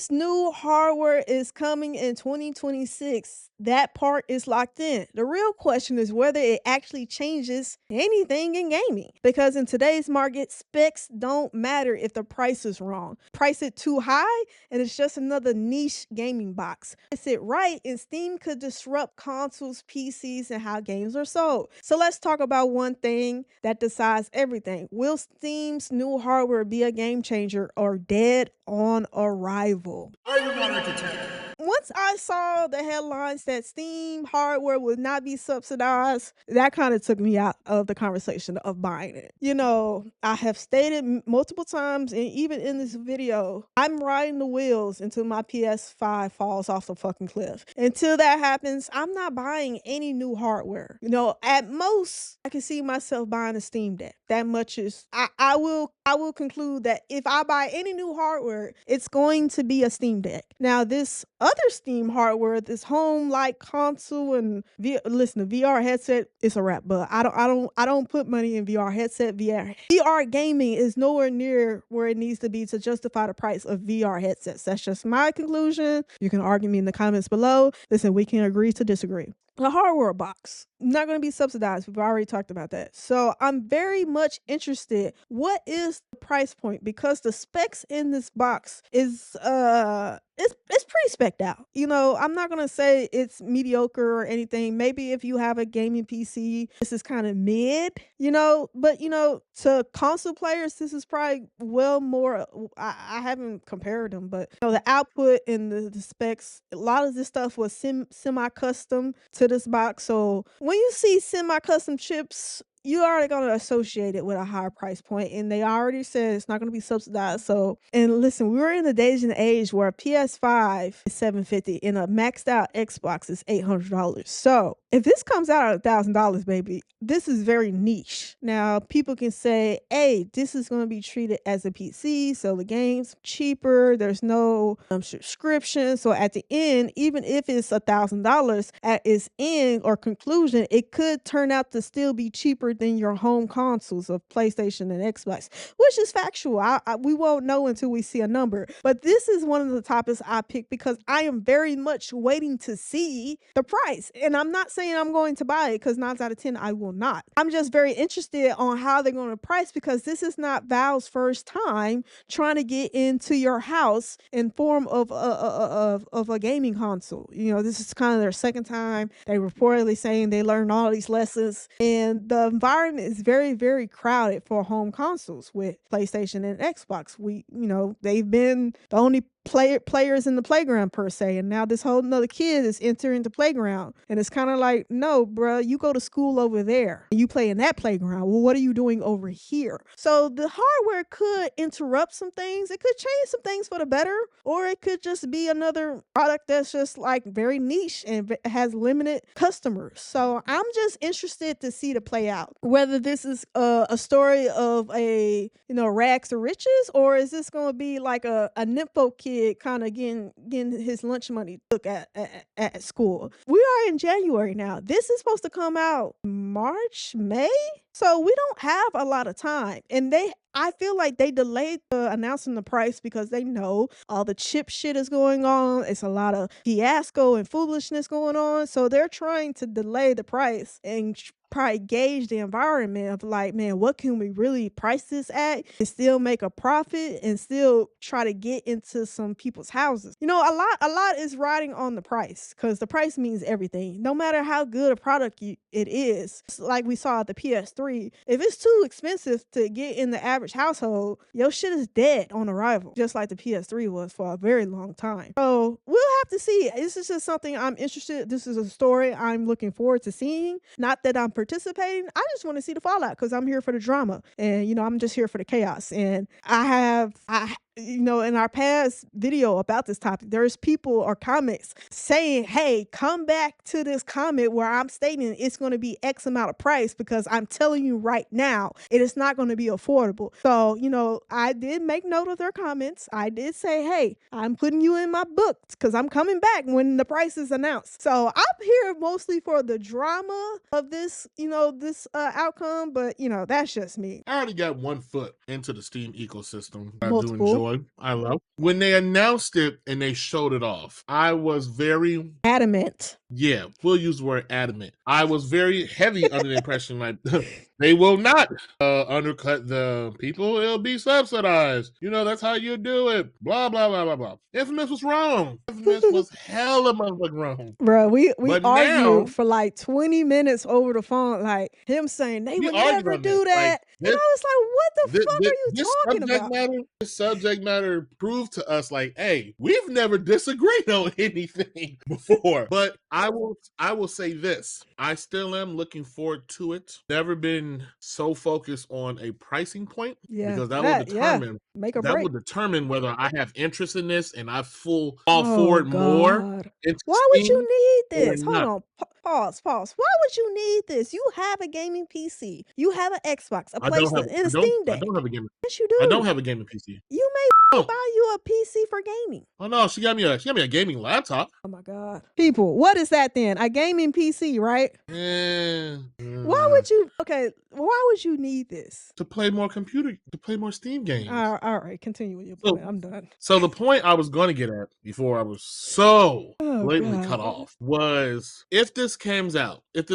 Steam's new hardware is coming in 2026. That part is locked in. The real question is whether it actually changes anything in gaming. Because in today's market, specs don't matter if the price is wrong. Price it too high, and it's just another niche gaming box. Price it right, and Steam could disrupt consoles, PCs, and how games are sold. So let's talk about one thing that decides everything. Will Steam's new hardware be a game changer or dead on arrival? Are you wanting to take? Once I saw the headlines that Steam hardware would not be subsidized, that kind of took me out of the conversation of buying it. I have stated multiple times, and even in this video, I'm riding the wheels until my PS5 falls off the fucking cliff. Until that happens, I'm not buying any new hardware. At most, I can see myself buying a Steam Deck. That much is, I will conclude that if I buy any new hardware, it's going to be a Steam Deck. Now, this other Steam hardware, this home-like console and listen, the VR headset, it's a wrap. But I don't put money in VR headset. VR gaming is nowhere near where it needs to be to justify the price of VR headsets. That's just my conclusion. You can argue me in the comments below. Listen, we can agree to disagree. The hardware box, not going to be subsidized. We've already talked about that. So I'm very much interested. What is the price point? Because the specs in this box is it's pretty specced out. I'm not gonna say it's mediocre or anything. Maybe if you have a gaming PC, this is kind of mid, but to console players, this is probably well more. I haven't compared them, but the output and the specs, a lot of this stuff was semi-custom to this box. So when you see semi-custom chips, you already going to associate it with a higher price point, and they already said it's not going to be subsidized. So, and listen, we were in the days and age where a PS5 is $750 and a maxed out Xbox is $800. So if this comes out at $1,000, baby, this is very niche. Now, people can say, hey, this is going to be treated as a PC, so the game's cheaper. There's no subscription. So at the end, even if it's $1,000 at its end or conclusion, it could turn out to still be cheaper than your home consoles of PlayStation and Xbox, which is factual. We won't know until we see a number. But this is one of the topics I picked because I am very much waiting to see the price. And I'm not saying I'm going to buy it because 9 out of 10 I will not. I'm just very interested on how they're going to price because this is not Valve's first time trying to get into your house in form of a gaming console. This is kind of their second time. They reportedly saying they learned all these lessons, and the environment is very, very crowded for home consoles with PlayStation and Xbox. They've been the only players in the playground per se, and now this whole nother kid is entering the playground, and it's kind of like, no bruh, you go to school over there and you play in that playground. Well, what are you doing over here? So the hardware could interrupt some things. It could change some things for the better, or it could just be another product that's just like very niche and has limited customers. So I'm just interested to see the play out, whether this is a story of a rags to riches, or is this going to be like a nympho kid kind of getting his lunch money took at school. We are in January now. This is supposed to come out March, May. So we don't have a lot of time. And I feel like they delayed announcing the price because they know all the chip shit is going on. It's a lot of fiasco and foolishness going on. So they're trying to delay the price and probably gauge the environment of like, man, what can we really price this at and still make a profit and still try to get into some people's houses. A lot is riding on the price because the price means everything. No matter how good a product it is, like we saw at the PS3, if it's too expensive to get in the average household, your shit is dead on arrival, just like the PS3 was for a very long time. So we'll have to see. This is just something I'm interested. This is a story I'm looking forward to seeing. Not that I'm participating. I just want to see the fallout because I'm here for the drama, and I'm just here for the chaos. And I in our past video about this topic, there's people or comments saying, hey, come back to this comment where I'm stating it's going to be X amount of price because I'm telling you right now, it is not going to be affordable. So, I did make note of their comments. I did say, hey, I'm putting you in my books because I'm coming back when the price is announced. So I'm here mostly for the drama of this, this outcome, but that's just me. I already got one foot into the Steam ecosystem. I do Multiple. enjoy one I love. When they announced it and they showed it off, I was very Adamant. yeah, we'll use the word adamant. I was very heavy under the impression like they will not undercut the people. It'll be subsidized. You know, that's how you do it. Blah, blah, blah, blah, blah. Infamous was wrong. Infamous was hella motherfucking wrong. Bro, we But now, argued for like 20 minutes over the phone, like him saying they we would argued never on this. do Like, that. And I was like, what the fuck are you this talking about? subject matter proved to us like, hey, we've never disagreed on anything before. But I will say this. I still am looking forward to it. Never been so focused on a pricing point Yeah, because that will make or break. determine whether I have interest in this and I fall Oh forward more God. into Why would you Steam need or this? Hold not. on. Pause. Why would you need this? You have a gaming PC. You have an Xbox, a PlayStation, and a Steam I Deck. don't have a gaming Yes, you I don't do. have a gaming PC. You may Oh, buy you a PC for gaming. oh no, she got me a gaming laptop. Oh my God. People, what is that then? A gaming PC, right? Eh, Why would you why would you need this? to play more Steam games. All right, continue with your So, point. I'm done. so the point I was going to get at before I was so Oh blatantly cut God. off was if this comes out at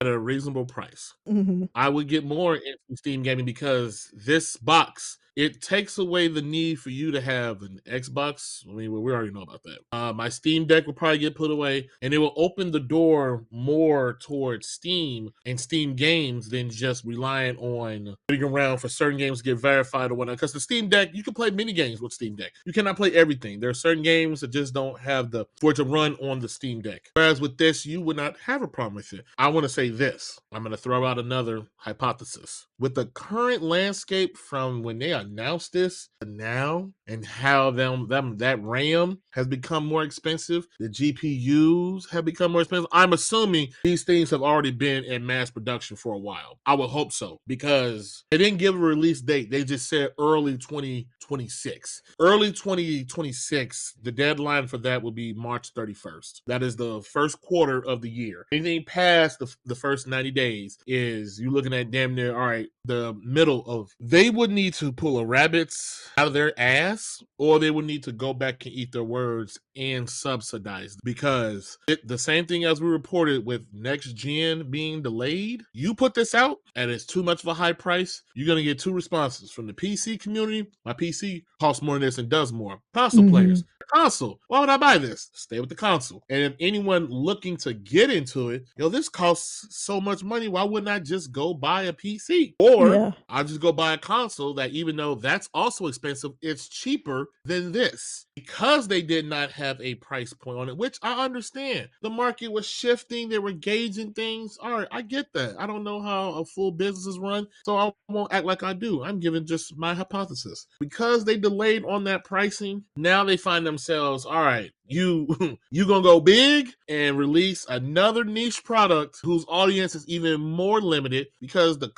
a reasonable price, Mhm. I would get more into Steam gaming because this box it takes away the need for you to have an Xbox. I mean, we already know about that. My Steam Deck will probably get put away, and it will open the door more towards Steam and Steam games than just relying on waiting around for certain games to get verified or whatnot. Because the Steam Deck, you can play mini games with Steam Deck. You cannot play everything. There are certain games that just don't have for it to run on the Steam Deck. Whereas with this, you would not have a problem with it. I want to say this. I'm going to throw out another hypothesis. With the current landscape from when they announced this to now and how that RAM has become more expensive, the GPUs have become more expensive. I'm assuming these things have already been in mass production for a while. I would hope so because they didn't give a release date. They just said early 2026. Early 2026, the deadline for that will be March 31st. That is the first quarter of the year. Anything past the first 90 days is you looking at damn near, all right, the middle of, they would need to pull a rabbit's out of their ass or they would need to go back and eat their words and subsidize because the same thing as we reported with next gen being delayed. You put this out and it's too much of a high price, you're going to get two responses from the PC community. My PC costs more than this and does more. Console players, console, why would I buy this? Stay with the console. And if anyone looking to get into it, this costs so much money, why wouldn't I just go buy a PC? Or I'll just go buy a console that, even though that's also expensive, it's cheaper than this. Because they did not have a price point on it, which I understand. The market was shifting, they were gauging things. All right, I get that. I don't know how a full business is run, so I won't act like I do. I'm giving just my hypothesis. Because they delayed on that pricing, now they find themselves, all right, you gonna go big and release another niche product whose audience is even more limited because the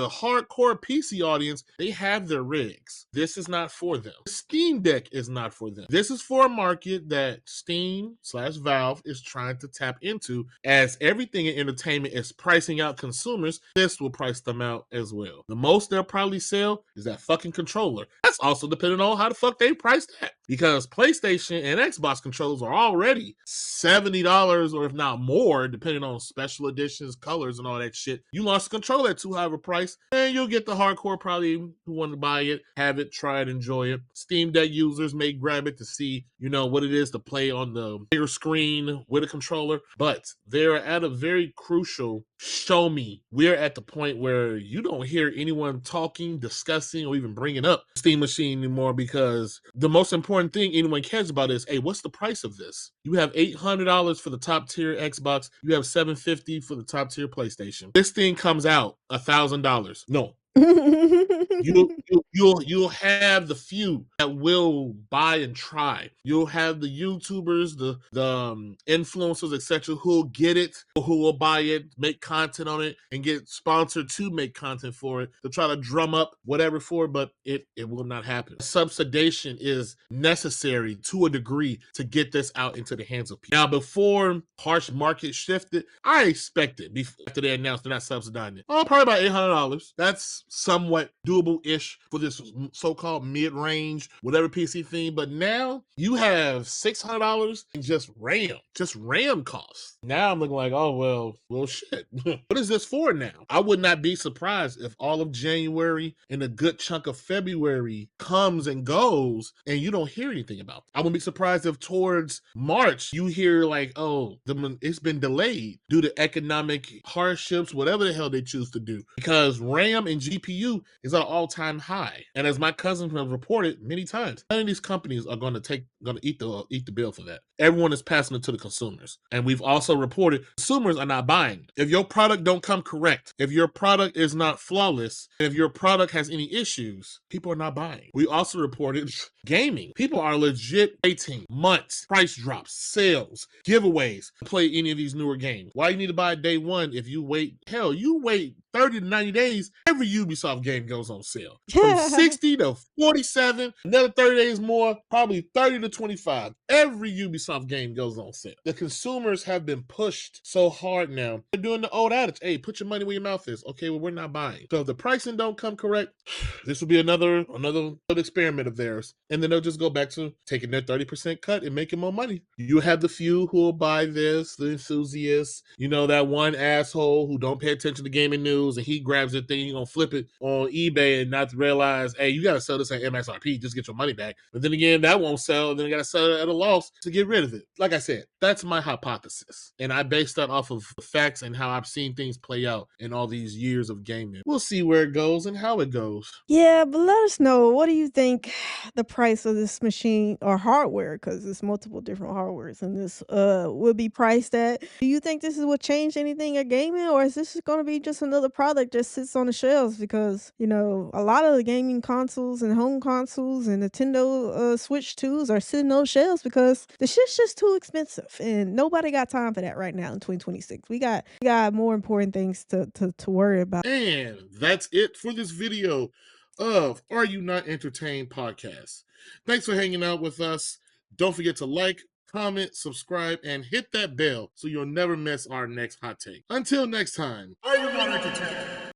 hardcore PC audience, they have their rigs. This is not for them. Steam Deck is not for them. This is for a market that Steam/Valve is trying to tap into. As everything in entertainment is pricing out consumers, this will price them out as well. The most they'll probably sell is that fucking controller. That's also depending on how the fuck they price that. Because PlayStation and Xbox controllers are already $70 or if not more, depending on special editions, colors, and all that shit. You launch the controller at too high of a price, and you'll get the hardcore probably who want to buy it, have it, try it, enjoy it. Steam Deck users may grab it to see, what it is to play on the bigger screen with a controller. But they're at a very crucial show me. We're at the point where you don't hear anyone talking, discussing, or even bringing up Steam Machine anymore because the most important thing anyone cares about is, hey, what's the price of this? You have $800 for the top tier Xbox. You have $750 for the top tier PlayStation. This thing comes out $1,000. No, you'll have the few that will buy and try. You'll have the YouTubers, the influencers, etc., who'll get it, who will buy it, make content on it, and get sponsored to make content for it to try to drum up whatever for it, but it will not happen. Subsidization is necessary to a degree to get this out into the hands of people. Now, before harsh market shifted, I expected after they announced they're not subsidizing it, probably about $800. is somewhat doable-ish for this so-called mid-range, whatever PC theme. But now you have $600 in just RAM costs. Now I'm looking like, oh, well, shit. What is this for now? I would not be surprised if all of January and a good chunk of February comes and goes and you don't hear anything about it. I wouldn't be surprised if towards March you hear like, oh, it's been delayed due to economic hardships, whatever the hell they choose to do. Because RAM and GPU is at an all-time high. And as my cousins have reported many times, none of these companies are going to eat the bill for that. Everyone is passing it to the consumers. And we've also reported consumers are not buying. If your product don't come correct, if your product is not flawless, if your product has any issues, people are not buying. We also reported gaming. People are legit waiting months, price drops, sales, giveaways to play any of these newer games. Why you need to buy day one if you wait? Hell, you wait 30 to 90 days, every Ubisoft game goes on sale. From 60 to 47, another 30 days more, probably 30 to 25. Every Ubisoft game goes on sale. The consumers have been pushed so hard now. They're doing the old adage, hey, put your money where your mouth is. Okay, well, we're not buying. So if the pricing don't come correct, this will be another experiment of theirs. And then they'll just go back to taking their 30% cut and making more money. You have the few who will buy this, the enthusiasts, that one asshole who don't pay attention to gaming news, and he grabs the thing, he's gonna flip it on eBay and not realize, hey, you gotta sell this at MSRP, just get your money back. But then again, that won't sell, then you gotta sell it at a loss to get rid of it. Like I said, that's my hypothesis. And I base that off of the facts and how I've seen things play out in all these years of gaming. We'll see where it goes and how it goes. Yeah, but let us know, what do you think the price of this machine or hardware, because there's multiple different hardwares in this, will be priced at? Do you think this is what changed anything at gaming, or is this going to be just another product that sits on the shelves? Because, a lot of the gaming consoles and home consoles and Nintendo Switch 2s are sitting on shelves because the shit's just too expensive, and nobody got time for that right now in 2026. We got more important things to worry about. And that's it for this video of Are You Not Entertained podcast. Thanks for hanging out with us. Don't forget to like, comment, subscribe, and hit that bell so you'll never miss our next hot take. Until next time, Are You Not Entertained?